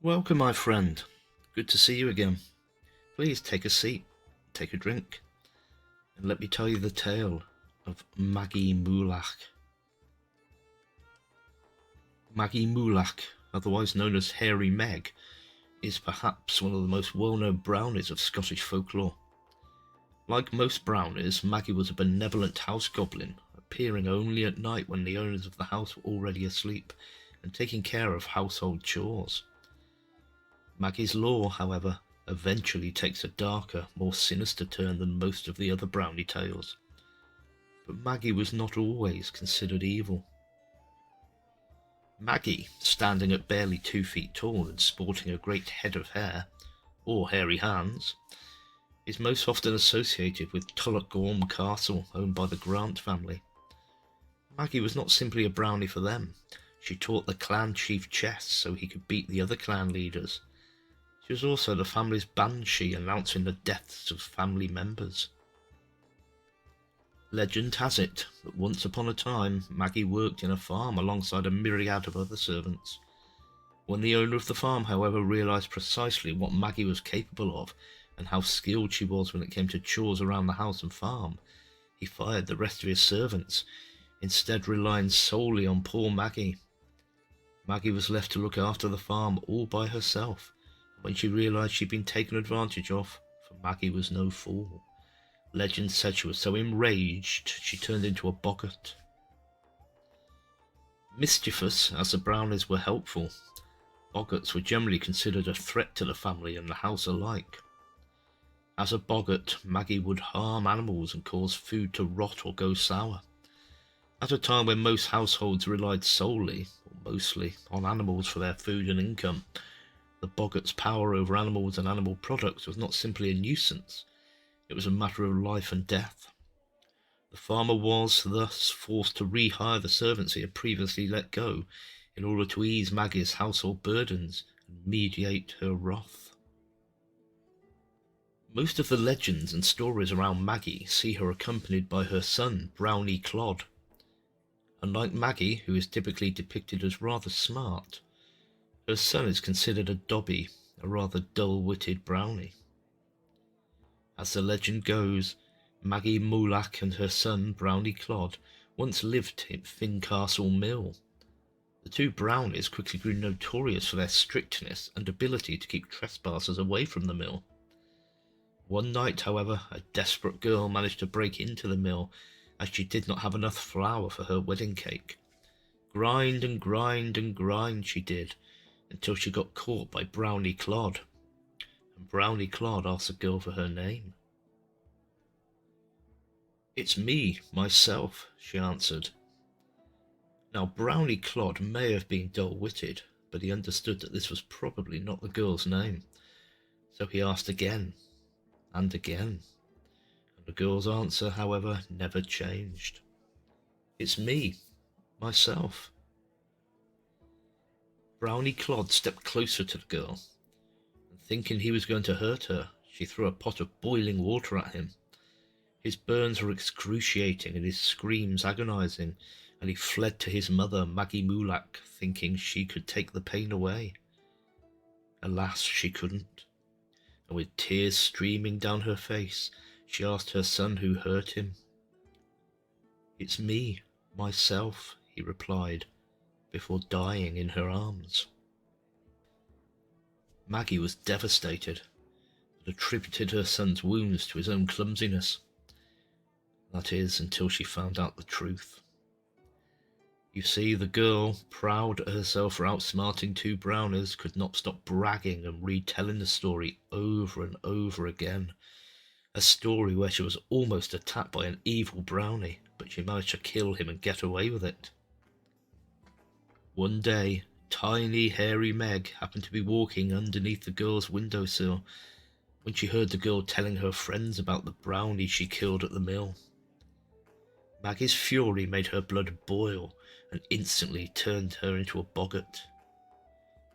Welcome, my friend. Good to see you again. Please take a seat, take a drink, and let me tell you the tale of Maggy Moulach. Maggy Moulach, otherwise known as Hairy Meg, is perhaps one of the most well-known brownies of Scottish folklore. Like most brownies, Maggy was a benevolent house goblin, appearing only at night when the owners of the house were already asleep and taking care of household chores. Maggy's lore, however, eventually takes a darker, more sinister turn than most of the other brownie tales. But Maggy was not always considered evil. Maggy, standing at barely 2 feet tall and sporting a great head of hair, or hairy hands, is most often associated with Tullochgorm Castle, owned by the Grant family. Maggy was not simply a brownie for them. She taught the clan chief chess so he could beat the other clan leaders. She was also the family's banshee, announcing the deaths of family members. Legend has it that once upon a time, Maggy worked in a farm alongside a myriad of other servants. When the owner of the farm, however, realised precisely what Maggy was capable of and how skilled she was when it came to chores around the house and farm, he fired the rest of his servants, instead relying solely on poor Maggy. Maggy was left to look after the farm all by herself. When she realised she'd been taken advantage of, for Maggy was no fool. Legend said she was so enraged she turned into a boggart. Mischievous as the brownies were helpful, boggarts were generally considered a threat to the family and the house alike. As a boggart, Maggy would harm animals and cause food to rot or go sour. At a time when most households relied solely, or mostly, on animals for their food and income, the boggart's power over animals and animal products was not simply a nuisance, it was a matter of life and death. The farmer was thus forced to rehire the servants he had previously let go in order to ease Maggy's household burdens and mediate her wrath. Most of the legends and stories around Maggy see her accompanied by her son, Brownie-Clod. Unlike Maggy, who is typically depicted as rather smart, her son is considered a dobie, a rather dull-witted brownie. As the legend goes, Maggy Moulach and her son, Brownie-Clod, once lived in Fincastle Mill. The two brownies quickly grew notorious for their strictness and ability to keep trespassers away from the mill. One night, however, a desperate girl managed to break into the mill as she did not have enough flour for her wedding cake. Grind and grind and grind she did, until she got caught by Brownie-Clod, and Brownie-Clod asked the girl for her name. "It's me, myself," she answered. Now Brownie-Clod may have been dull-witted, but he understood that this was probably not the girl's name, so he asked again and again, and the girl's answer, however, never changed. "It's me, myself." Brownie-Clod stepped closer to the girl, and thinking he was going to hurt her, she threw a pot of boiling water at him. His burns were excruciating and his screams agonizing, and he fled to his mother, Maggy Moulach, thinking she could take the pain away. Alas, she couldn't, and with tears streaming down her face, she asked her son who hurt him. "It's me, myself," he replied, before dying in her arms. Maggy was devastated, but attributed her son's wounds to his own clumsiness. That is, until she found out the truth. You see, the girl, proud at herself for outsmarting two brownies, could not stop bragging and retelling the story over and over again. A story where she was almost attacked by an evil brownie, but she managed to kill him and get away with it. One day, tiny hairy Meg happened to be walking underneath the girl's windowsill when she heard the girl telling her friends about the brownie she killed at the mill. Maggy's fury made her blood boil and instantly turned her into a boggart.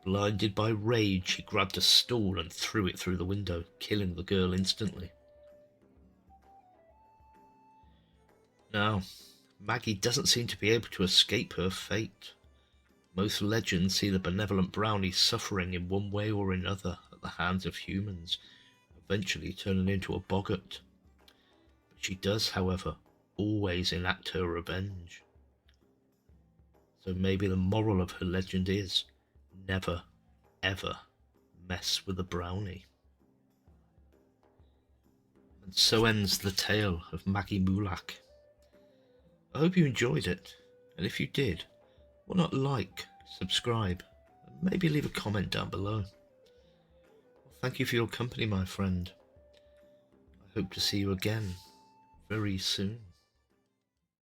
Blinded by rage, she grabbed a stool and threw it through the window, killing the girl instantly. Now, Maggy doesn't seem to be able to escape her fate. Most legends see the benevolent Brownie suffering in one way or another at the hands of humans, eventually turning into a boggart. But she does, however, always enact her revenge. So maybe the moral of her legend is never, ever mess with a Brownie. And so ends the tale of Maggy Moulach. I hope you enjoyed it, and if you did, why not like, subscribe, and maybe leave a comment down below. Well, thank you for your company, my friend. I hope to see you again very soon.